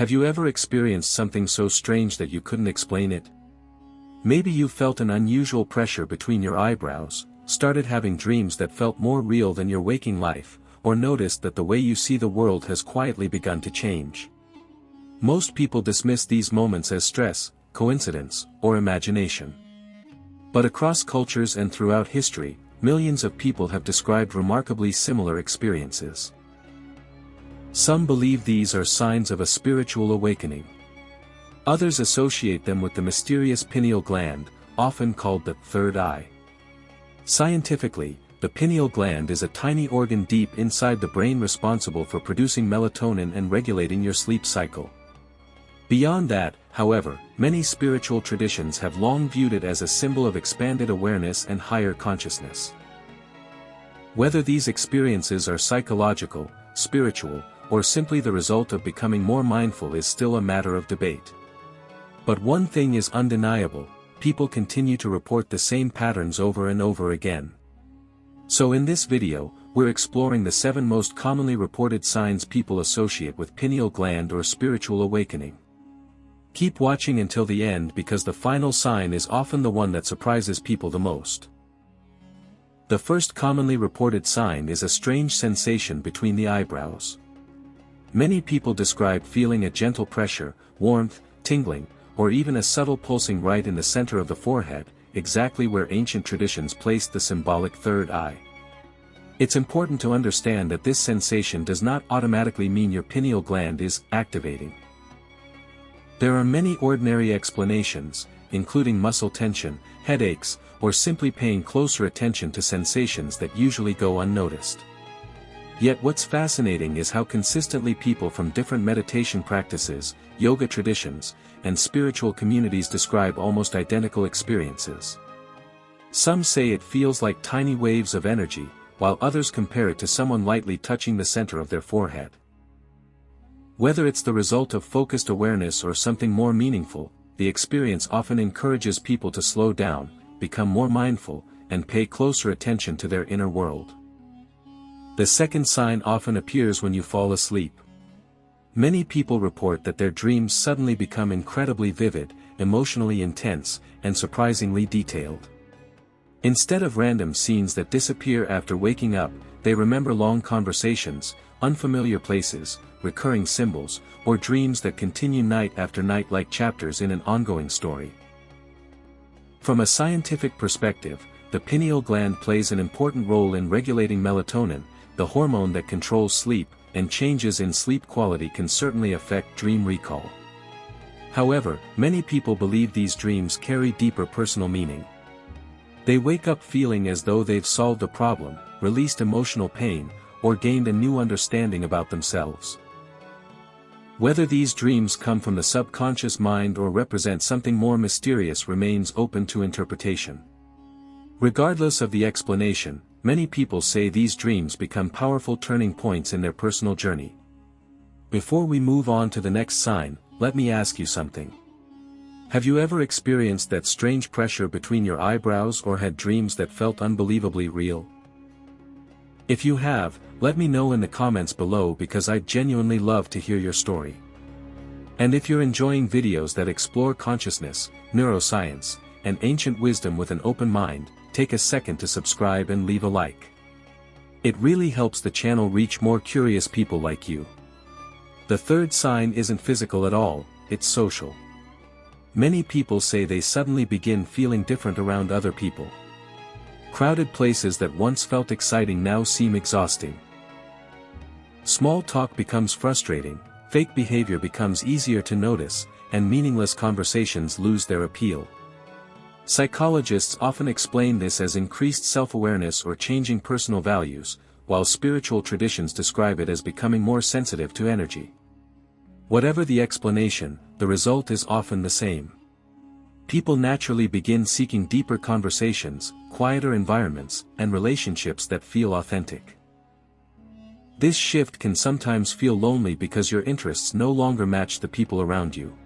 Have you ever experienced something so strange that you couldn't explain it? Maybe you felt an unusual pressure between your eyebrows, started having dreams that felt more real than your waking life, or noticed that the way you see the world has quietly begun to change. Most people dismiss these moments as stress, coincidence, or imagination. But across cultures and throughout history, millions of people have described remarkably similar experiences. Some believe these are signs of a spiritual awakening. Others associate them with the mysterious pineal gland, often called the third eye. Scientifically, the pineal gland is a tiny organ deep inside the brain responsible for producing melatonin and regulating your sleep cycle. Beyond that, however, many spiritual traditions have long viewed it as a symbol of expanded awareness and higher consciousness. Whether these experiences are psychological, spiritual, or simply the result of becoming more mindful is still a matter of debate. But one thing is undeniable: people continue to report the same patterns over and over again. So in this video, we're exploring the 7 most commonly reported signs people associate with pineal gland or spiritual awakening. Keep watching until the end because the final sign is often the one that surprises people the most. The first commonly reported sign is a strange sensation between the eyebrows. Many people describe feeling a gentle pressure, warmth, tingling, or even a subtle pulsing right in the center of the forehead, exactly where ancient traditions placed the symbolic third eye. It's important to understand that this sensation does not automatically mean your pineal gland is activating. There are many ordinary explanations, including muscle tension, headaches, or simply paying closer attention to sensations that usually go unnoticed. Yet what's fascinating is how consistently people from different meditation practices, yoga traditions, and spiritual communities describe almost identical experiences. Some say it feels like tiny waves of energy, while others compare it to someone lightly touching the center of their forehead. Whether it's the result of focused awareness or something more meaningful, the experience often encourages people to slow down, become more mindful, and pay closer attention to their inner world. The second sign often appears when you fall asleep. Many people report that their dreams suddenly become incredibly vivid, emotionally intense, and surprisingly detailed. Instead of random scenes that disappear after waking up, they remember long conversations, unfamiliar places, recurring symbols, or dreams that continue night after night like chapters in an ongoing story. From a scientific perspective, the pineal gland plays an important role in regulating melatonin, the hormone that controls sleep, and changes in sleep quality can certainly affect dream recall. However, many people believe these dreams carry deeper personal meaning. They wake up feeling as though they've solved a problem, released emotional pain, or gained a new understanding about themselves. Whether these dreams come from the subconscious mind or represent something more mysterious remains open to interpretation. Regardless of the explanation, many people say these dreams become powerful turning points in their personal journey. Before we move on to the next sign, let me ask you something. Have you ever experienced that strange pressure between your eyebrows or had dreams that felt unbelievably real? If you have, let me know in the comments below because I'd genuinely love to hear your story. And if you're enjoying videos that explore consciousness, neuroscience, and ancient wisdom with an open mind, take a second to subscribe and leave a like. It really helps the channel reach more curious people like you. The third sign isn't physical at all, it's social. Many people say they suddenly begin feeling different around other people. Crowded places that once felt exciting now seem exhausting. Small talk becomes frustrating, fake behavior becomes easier to notice, and meaningless conversations lose their appeal. Psychologists often explain this as increased self-awareness or changing personal values, while spiritual traditions describe it as becoming more sensitive to energy. Whatever the explanation, the result is often the same. People naturally begin seeking deeper conversations, quieter environments, and relationships that feel authentic. This shift can sometimes feel lonely because your interests no longer match the people around you.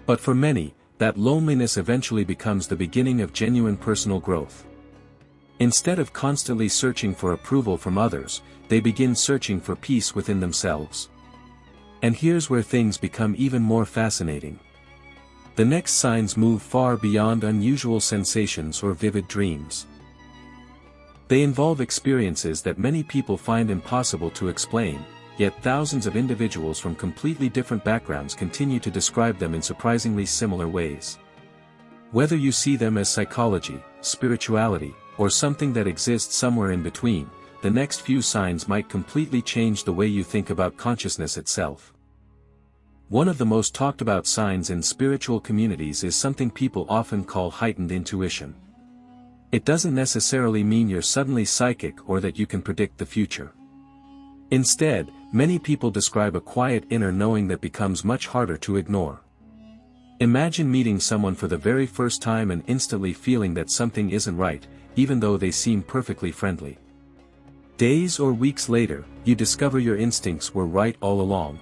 But for many, that loneliness eventually becomes the beginning of genuine personal growth. Instead of constantly searching for approval from others, they begin searching for peace within themselves. And here's where things become even more fascinating. The next signs move far beyond unusual sensations or vivid dreams. They involve experiences that many people find impossible to explain, yet thousands of individuals from completely different backgrounds continue to describe them in surprisingly similar ways. Whether you see them as psychology, spirituality, or something that exists somewhere in between, the next few signs might completely change the way you think about consciousness itself. One of the most talked about signs in spiritual communities is something people often call heightened intuition. It doesn't necessarily mean you're suddenly psychic or that you can predict the future. Instead, many people describe a quiet inner knowing that becomes much harder to ignore. Imagine meeting someone for the very first time and instantly feeling that something isn't right, even though they seem perfectly friendly. Days or weeks later, you discover your instincts were right all along.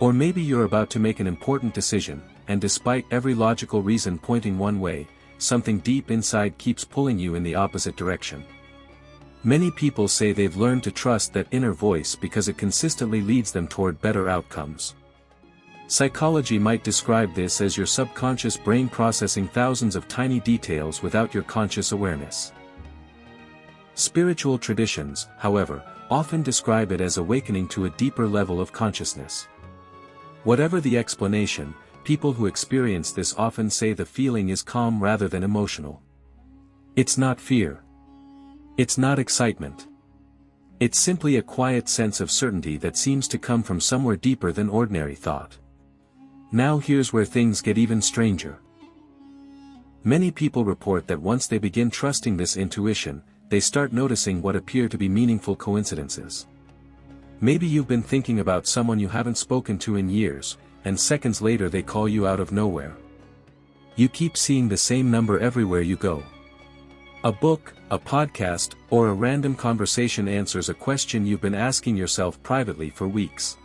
Or maybe you're about to make an important decision, and despite every logical reason pointing one way, something deep inside keeps pulling you in the opposite direction. Many people say they've learned to trust that inner voice because it consistently leads them toward better outcomes. Psychology might describe this as your subconscious brain processing thousands of tiny details without your conscious awareness. Spiritual traditions, however, often describe it as awakening to a deeper level of consciousness. Whatever the explanation, people who experience this often say the feeling is calm rather than emotional. It's not fear. It's not excitement. It's simply a quiet sense of certainty that seems to come from somewhere deeper than ordinary thought. Now here's where things get even stranger. Many people report that once they begin trusting this intuition, they start noticing what appear to be meaningful coincidences. Maybe you've been thinking about someone you haven't spoken to in years, and seconds later they call you out of nowhere. You keep seeing the same number everywhere you go. A book, a podcast, or a random conversation answers a question you've been asking yourself privately for weeks.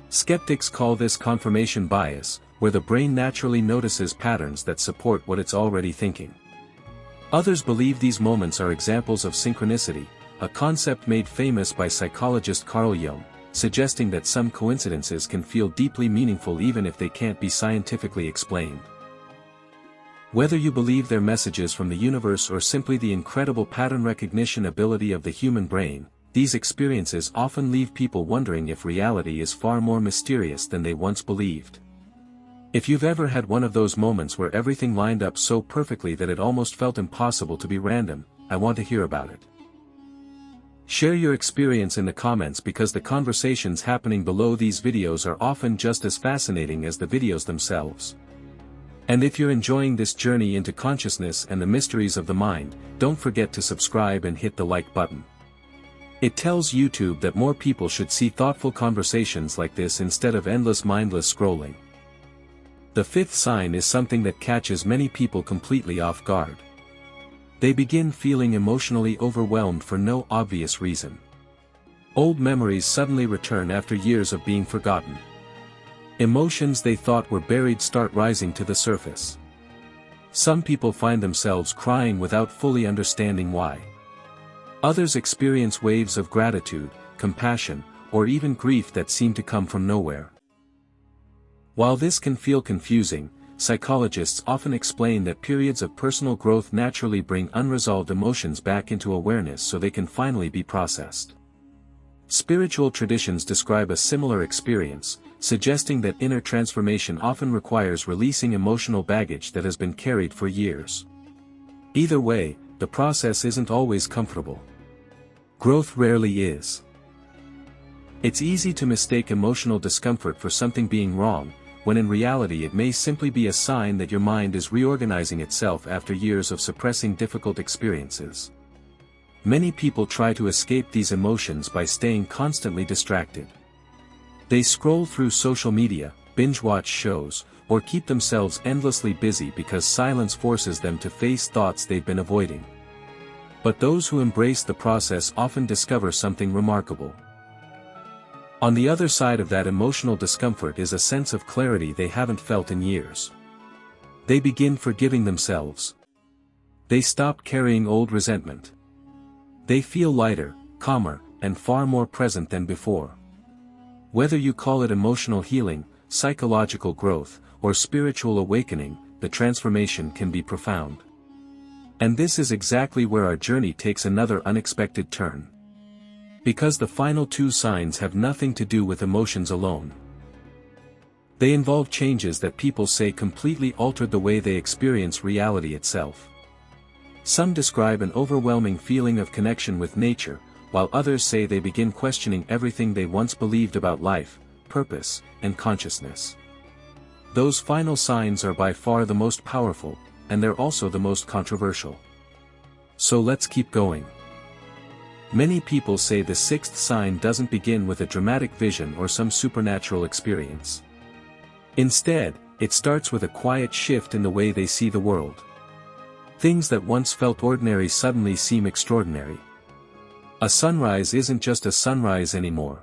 Skeptics call this confirmation bias, where the brain naturally notices patterns that support what it's already thinking. Others believe these moments are examples of synchronicity, a concept made famous by psychologist Carl Jung, suggesting that some coincidences can feel deeply meaningful even if they can't be scientifically explained. Whether you believe they're messages from the universe or simply the incredible pattern recognition ability of the human brain, these experiences often leave people wondering if reality is far more mysterious than they once believed. If you've ever had one of those moments where everything lined up so perfectly that it almost felt impossible to be random, I want to hear about it. Share your experience in the comments because the conversations happening below these videos are often just as fascinating as the videos themselves. And if you're enjoying this journey into consciousness and the mysteries of the mind, don't forget to subscribe and hit the like button. It tells YouTube that more people should see thoughtful conversations like this instead of endless mindless scrolling. The fifth sign is something that catches many people completely off guard. They begin feeling emotionally overwhelmed for no obvious reason. Old memories suddenly return after years of being forgotten. Emotions they thought were buried start rising to the surface. Some people find themselves crying without fully understanding why. Others experience waves of gratitude, compassion, or even grief that seem to come from nowhere. While this can feel confusing, psychologists often explain that periods of personal growth naturally bring unresolved emotions back into awareness so they can finally be processed. Spiritual traditions describe a similar experience, suggesting that inner transformation often requires releasing emotional baggage that has been carried for years. Either way, the process isn't always comfortable. Growth rarely is. It's easy to mistake emotional discomfort for something being wrong, when in reality it may simply be a sign that your mind is reorganizing itself after years of suppressing difficult experiences. Many people try to escape these emotions by staying constantly distracted. They scroll through social media, binge-watch shows, or keep themselves endlessly busy because silence forces them to face thoughts they've been avoiding. But those who embrace the process often discover something remarkable. On the other side of that emotional discomfort is a sense of clarity they haven't felt in years. They begin forgiving themselves. They stop carrying old resentment. They feel lighter, calmer, and far more present than before. Whether you call it emotional healing, psychological growth, or spiritual awakening, the transformation can be profound. And this is exactly where our journey takes another unexpected turn. Because the final two signs have nothing to do with emotions alone. They involve changes that people say completely altered the way they experience reality itself. Some describe an overwhelming feeling of connection with nature, while others say they begin questioning everything they once believed about life, purpose, and consciousness. Those final signs are by far the most powerful, and they're also the most controversial. So let's keep going. Many people say the sixth sign doesn't begin with a dramatic vision or some supernatural experience. Instead, it starts with a quiet shift in the way they see the world. Things that once felt ordinary suddenly seem extraordinary. A sunrise isn't just a sunrise anymore.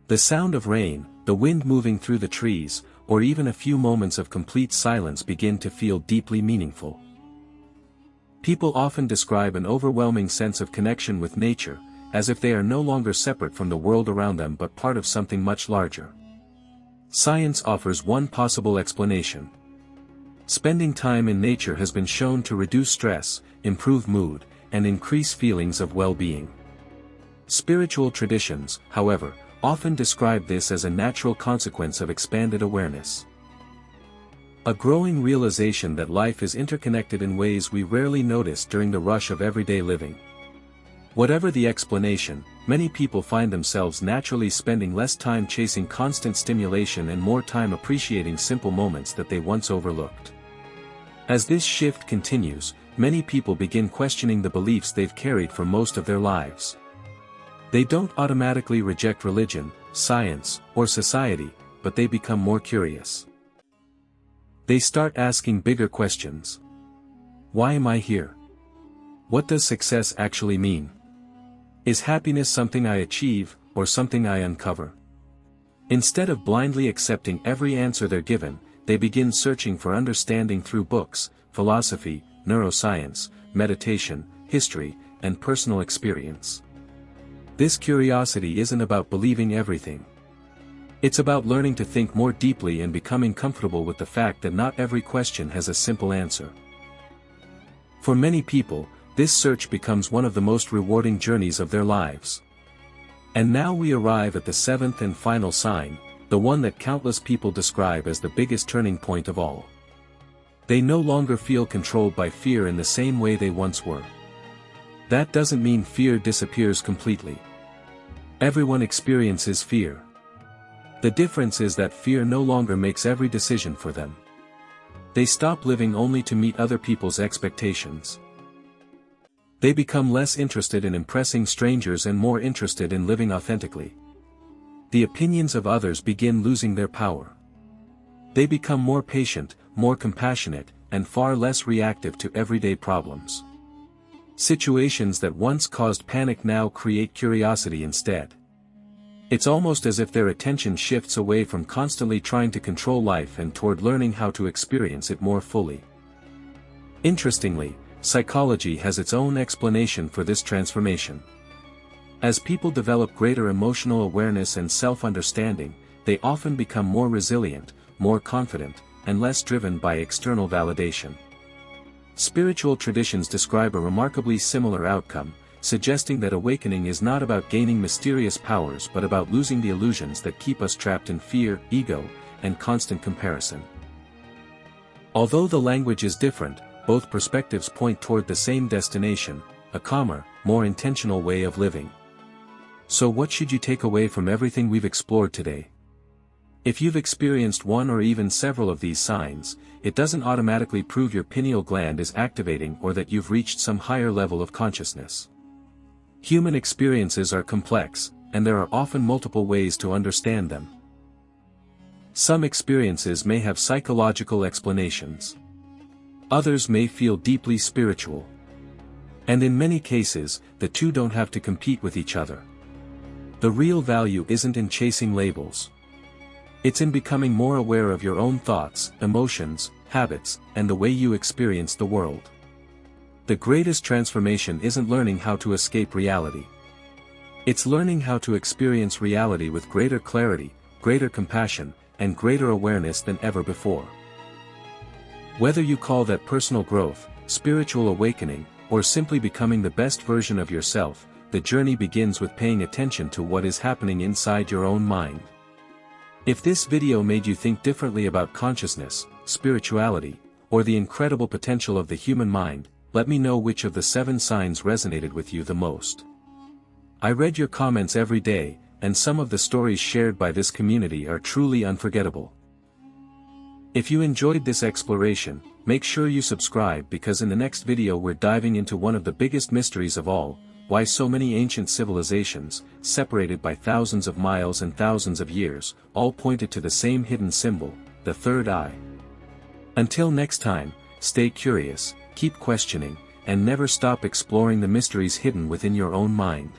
The sound of rain, the wind moving through the trees, or even a few moments of complete silence begin to feel deeply meaningful. People often describe an overwhelming sense of connection with nature, as if they are no longer separate from the world around them but part of something much larger. Science offers one possible explanation. Spending time in nature has been shown to reduce stress, improve mood, and increase feelings of well-being. Spiritual traditions, however, often describe this as a natural consequence of expanded awareness. A growing realization that life is interconnected in ways we rarely notice during the rush of everyday living. Whatever the explanation, many people find themselves naturally spending less time chasing constant stimulation and more time appreciating simple moments that they once overlooked. As this shift continues, many people begin questioning the beliefs they've carried for most of their lives. They don't automatically reject religion, science, or society, but they become more curious. They start asking bigger questions. Why am I here? What does success actually mean? Is happiness something I achieve, or something I uncover? Instead of blindly accepting every answer they're given, they begin searching for understanding through books, philosophy, neuroscience, meditation, history, and personal experience. This curiosity isn't about believing everything. It's about learning to think more deeply and becoming comfortable with the fact that not every question has a simple answer. For many people, this search becomes one of the most rewarding journeys of their lives. And now we arrive at the seventh and final sign, the one that countless people describe as the biggest turning point of all. They no longer feel controlled by fear in the same way they once were. That doesn't mean fear disappears completely. Everyone experiences fear. The difference is that fear no longer makes every decision for them. They stop living only to meet other people's expectations. They become less interested in impressing strangers and more interested in living authentically. The opinions of others begin losing their power. They become more patient, more compassionate, and far less reactive to everyday problems. Situations that once caused panic now create curiosity instead. It's almost as if their attention shifts away from constantly trying to control life and toward learning how to experience it more fully. Interestingly, psychology has its own explanation for this transformation. As people develop greater emotional awareness and self-understanding, they often become more resilient, more confident, and less driven by external validation. Spiritual traditions describe a remarkably similar outcome, suggesting that awakening is not about gaining mysterious powers but about losing the illusions that keep us trapped in fear, ego, and constant comparison. Although the language is different, both perspectives point toward the same destination, a calmer, more intentional way of living. So what should you take away from everything we've explored today? If you've experienced one or even several of these signs, it doesn't automatically prove your pineal gland is activating or that you've reached some higher level of consciousness. Human experiences are complex, and there are often multiple ways to understand them. Some experiences may have psychological explanations. Others may feel deeply spiritual. And in many cases, the two don't have to compete with each other. The real value isn't in chasing labels. It's in becoming more aware of your own thoughts, emotions, habits, and the way you experience the world. The greatest transformation isn't learning how to escape reality. It's learning how to experience reality with greater clarity, greater compassion, and greater awareness than ever before. Whether you call that personal growth, spiritual awakening, or simply becoming the best version of yourself, the journey begins with paying attention to what is happening inside your own mind. If this video made you think differently about consciousness, spirituality, or the incredible potential of the human mind, let me know which of the 7 signs resonated with you the most. I read your comments every day, and some of the stories shared by this community are truly unforgettable. If you enjoyed this exploration, make sure you subscribe because in the next video we're diving into one of the biggest mysteries of all, why so many ancient civilizations, separated by thousands of miles and thousands of years, all pointed to the same hidden symbol, the third eye. Until next time, stay curious, keep questioning, and never stop exploring the mysteries hidden within your own mind.